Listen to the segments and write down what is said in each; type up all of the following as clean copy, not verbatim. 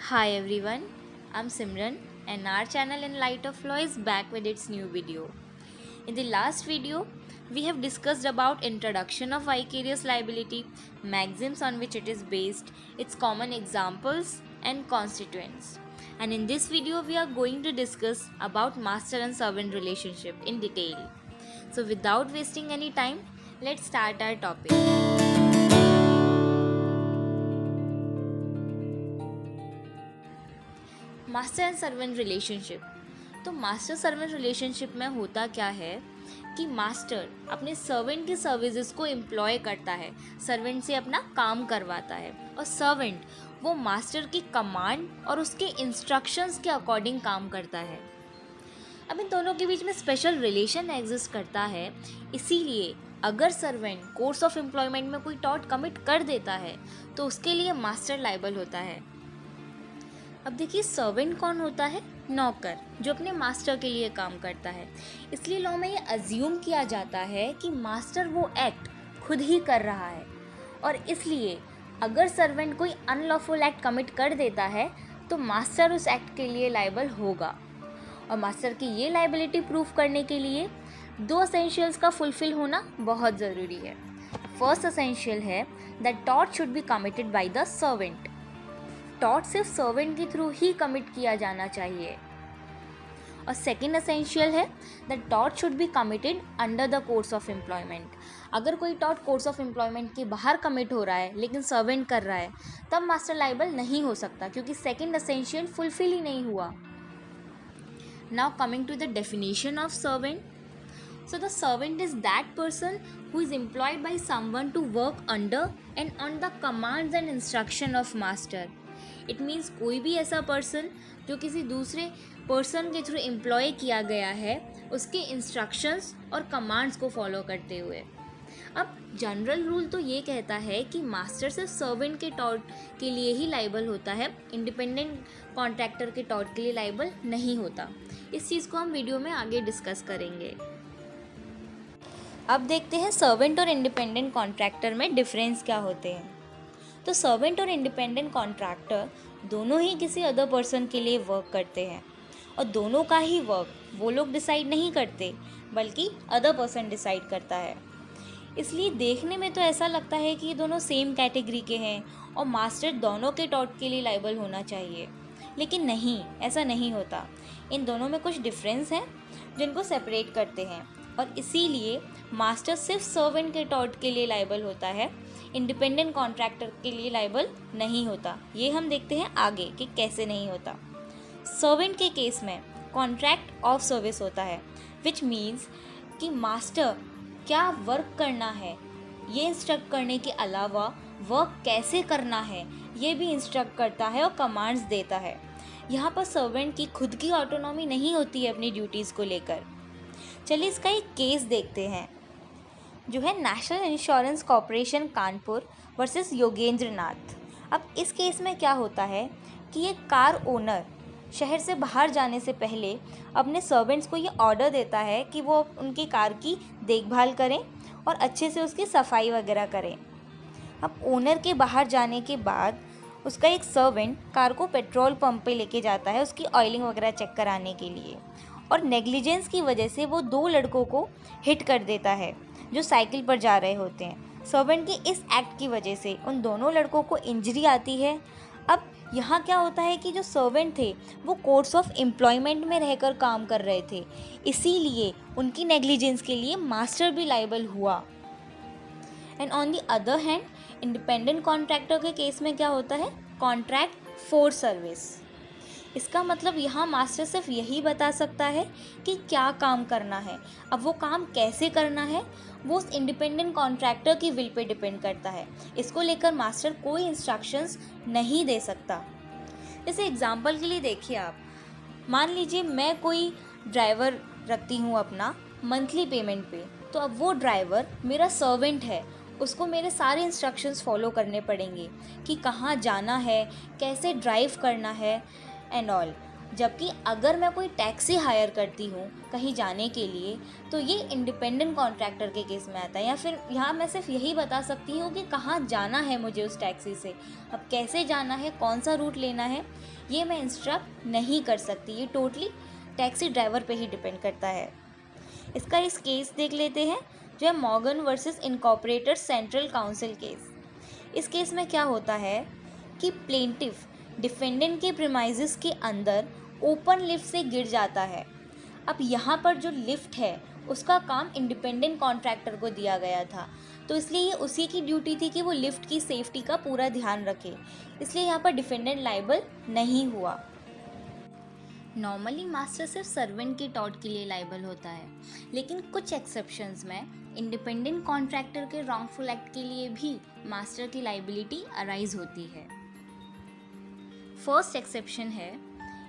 Hi everyone, I'm Simran and our channel In Light of Law is back with its new video. In the last video, we have discussed about introduction of vicarious liability, maxims on which it is based, its common examples and constituents. And in this video, we are going to discuss about master and servant relationship in detail. So without wasting any time, let's start our topic. Master and servant relationship. तो master servant relationship में होता क्या है कि master अपने servant की services को employ करता है, सर्वेंट से अपना काम करवाता है, और सर्वेंट वो मास्टर की कमांड और उसके इंस्ट्रक्शंस के अकॉर्डिंग काम करता है। अब इन दोनों के बीच में स्पेशल रिलेशन एग्जिस्ट करता है, इसीलिए अगर सर्वेंट कोर्स ऑफ एम्प्लॉयमेंट में कोई टॉर्ट कमिट कर देता है तो उसके लिए मास्टर लायबल होता है। अब देखिए, सर्वेंट कौन होता है? नौकर, जो अपने मास्टर के लिए काम करता है। इसलिए लॉ में ये अज्यूम किया जाता है कि मास्टर वो एक्ट खुद ही कर रहा है, और इसलिए अगर सर्वेंट कोई अनलॉफुल एक्ट कमिट कर देता है तो मास्टर उस एक्ट के लिए लायबल होगा। और मास्टर की ये लायबिलिटी प्रूफ करने के लिए दो एसेंशियल्स का फुलफिल होना बहुत ज़रूरी है। फर्स्ट एसेंशियल है that tort should be committed by the servant. Tort सिर्फ सर्वेंट के थ्रू ही कमिट किया जाना चाहिए। और सेकेंड एसेंशियल है that tort should be committed under the course of employment. अगर कोई टॉर्ट कोर्स ऑफ एम्प्लॉयमेंट के बाहर कमिट हो रहा है लेकिन सर्वेंट कर रहा है, तब मास्टर लायबल नहीं हो सकता, क्योंकि सेकेंड एसेंशियल फुलफिल ही नहीं हुआ। Now coming to the definition of servant. So the servant is that person who is employed by someone to work under and on the commands and instruction of master. It means कोई भी ऐसा person जो किसी दूसरे person के through employ किया गया है, उसके इंस्ट्रक्शंस और कमांड्स को फॉलो करते हुए। अब जनरल रूल तो ये कहता है कि मास्टर सिर्फ सर्वेंट के टॉर्ट के लिए ही लायबल होता है, इंडिपेंडेंट कॉन्ट्रैक्टर के टॉर्ट के लिए लायबल नहीं होता। इस चीज़ को हम वीडियो में आगे डिस्कस करेंगे। अब देखते हैं सर्वेंट और इंडिपेंडेंट कॉन्ट्रैक्टर में डिफरेंस क्या होते हैं। तो सर्वेंट और इंडिपेंडेंट कॉन्ट्रैक्टर दोनों ही किसी अदर पर्सन के लिए वर्क करते हैं, और दोनों का ही वर्क वो लोग डिसाइड नहीं करते, बल्कि अदर पर्सन डिसाइड करता है। इसलिए देखने में तो ऐसा लगता है कि ये दोनों सेम कैटेगरी के हैं और मास्टर दोनों के टॉर्ट के लिए लायबल होना चाहिए, लेकिन नहीं, ऐसा नहीं होता। इन दोनों में कुछ डिफरेंस हैं जिनको सेपरेट करते हैं, और इसीलिए मास्टर सिर्फ सर्वेंट के टॉर्ट के लिए लायबल होता है, इंडिपेंडेंट कॉन्ट्रैक्टर के लिए लायबल नहीं होता। ये हम देखते हैं आगे कि कैसे नहीं होता। सर्वेंट के केस में कॉन्ट्रैक्ट ऑफ सर्विस होता है, विच मीन्स कि मास्टर क्या वर्क करना है ये इंस्ट्रक्ट करने के अलावा वर्क कैसे करना है ये भी इंस्ट्रक्ट करता है और कमांड्स देता है। यहाँ पर सर्वेंट की खुद की ऑटोनॉमी नहीं होती है अपनी ड्यूटीज़ को लेकर। चलिए इसका एक केस देखते हैं, जो है national insurance corporation Kanpur versus Yogendra Nath. अब इस केस में क्या होता है कि एक कार ओनर शहर से बाहर जाने से पहले अपने सर्वेंट्स को ये ऑर्डर देता है कि वो उनकी कार की देखभाल करें और अच्छे से उसकी सफाई वगैरह करें। अब ओनर के बाहर जाने के बाद उसका एक सर्वेंट कार को पेट्रोल पंप पे लेके जाता है उसकी ऑयलिंग वगैरह चेक कराने के लिए, और नेग्लिजेंस की वजह से वो दो लड़कों को हिट कर देता है जो साइकिल पर जा रहे होते हैं। सर्वेंट के इस एक्ट की वजह से उन दोनों लड़कों को इंजरी आती है। अब यहाँ क्या होता है कि जो सर्वेंट थे वो कोर्स ऑफ एम्प्लॉयमेंट में रहकर काम कर रहे थे, इसीलिए उनकी नेग्लिजेंस के लिए मास्टर भी लायबल हुआ। And on the other hand independent contractor के केस में क्या होता है? Contract for service. इसका मतलब यहाँ मास्टर सिर्फ यही बता सकता है कि क्या काम करना है। अब वो काम कैसे करना है वो उस इंडिपेंडेंट कॉन्ट्रैक्टर की विल पे डिपेंड करता है। इसको लेकर मास्टर कोई इंस्ट्रक्शंस नहीं दे सकता। जैसे एग्जांपल के लिए देखिए, आप मान लीजिए मैं कोई ड्राइवर रखती हूँ अपना मंथली पेमेंट पे, तो अब वो ड्राइवर मेरा सर्वेंट है, उसको मेरे सारे इंस्ट्रक्शंस फॉलो करने पड़ेंगे कि कहाँ जाना है, कैसे ड्राइव करना है एंड ऑल। जबकि अगर मैं कोई टैक्सी हायर करती हूँ कहीं जाने के लिए तो ये इंडिपेंडेंट कॉन्ट्रैक्टर के केस में आता है। या फिर यहाँ मैं सिर्फ यही बता सकती हूँ कि कहाँ जाना है मुझे उस टैक्सी से, अब कैसे जाना है, कौन सा रूट लेना है, ये मैं इंस्ट्रक्ट नहीं कर सकती। ये टोटली टैक्सी ड्राइवर पे ही डिपेंड करता है। इसका इस केस देख लेते हैं जो है Morgan versus incorporated central council case. इस केस में क्या होता है कि प्लेंटिफ डिफेंडेंट के प्रीमाइसेस के अंदर ओपन लिफ्ट से गिर जाता है। अब यहाँ पर जो लिफ्ट है उसका काम इंडिपेंडेंट कॉन्ट्रैक्टर को दिया गया था, तो इसलिए ये उसी की ड्यूटी थी कि वो लिफ्ट की सेफ्टी का पूरा ध्यान रखे, इसलिए यहाँ पर डिफेंडेंट लायबल नहीं हुआ। नॉर्मली मास्टर सिर्फ सर्वेंट की टॉर्ट के लिए लायबल होता है, लेकिन कुछ एक्सेप्शंस में इंडिपेंडेंट कॉन्ट्रैक्टर के रॉन्गफुल एक्ट के लिए भी मास्टर की लायबिलिटी अराइज होती है। फर्स्ट एक्सेप्शन है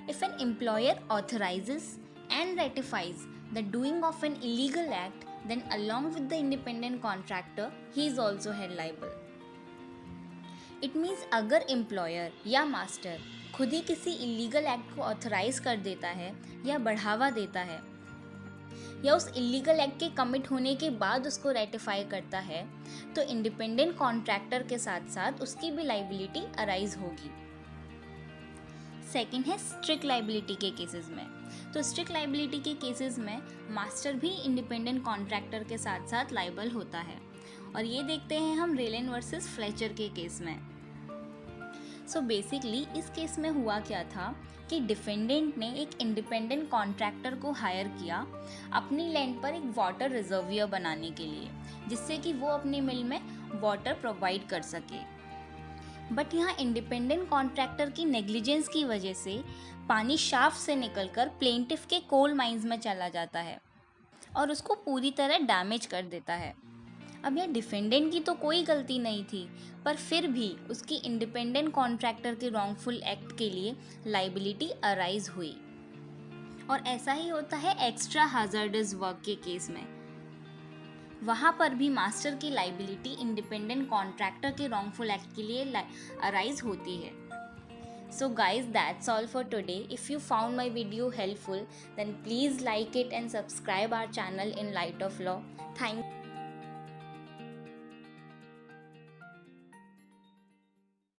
if an employer authorizes and ratifies the doing of an illegal act, then along with the independent contractor he is also held liable. It means अगर employer या master खुद ही किसी illegal act को authorize कर देता है या बढ़ावा देता है या उस illegal act के commit होने के बाद उसको ratify करता है, तो independent contractor के साथ साथ उसकी भी liability arise होगी। सेकेंड है स्ट्रिक्ट लाइबिलिटी के केसेस में। तो स्ट्रिक्ट लाइबिलिटी के केसेस में मास्टर भी इंडिपेंडेंट कॉन्ट्रैक्टर के साथ साथ लाइबल होता है, और ये देखते हैं हम रेलन वर्सेस फ्लेचर के केस में। सो बेसिकली इस केस में हुआ क्या था कि डिफेंडेंट ने एक इंडिपेंडेंट कॉन्ट्रैक्टर को हायर किया अपनी लैंड पर एक वाटर रिजर्वियर बनाने के लिए, जिससे कि वो अपनी मिल में वाटर प्रोवाइड कर सके। बट यहाँ इंडिपेंडेंट कॉन्ट्रैक्टर की नेग्लिजेंस की वजह से पानी शाफ्ट से निकलकर प्लेंटिफ के कोल माइंस में चला जाता है और उसको पूरी तरह डैमेज कर देता है। अब यह डिफेंडेंट की तो कोई गलती नहीं थी, पर फिर भी उसकी इंडिपेंडेंट कॉन्ट्रैक्टर के रॉन्गफुल एक्ट के लिए लाइबिलिटी अराइज हुई। और ऐसा ही होता है एक्स्ट्रा हाजर्डस वर्क के केस में। वहाँ पर भी मास्टर की लाइबिलिटी इंडिपेंडेंट कॉन्ट्रैक्टर के रॉन्गफुल एक्ट के लिए अराइज होती है। So guys, that's all for today. If you found my video helpful, then please like it and subscribe our channel in Light of Law. Thank you.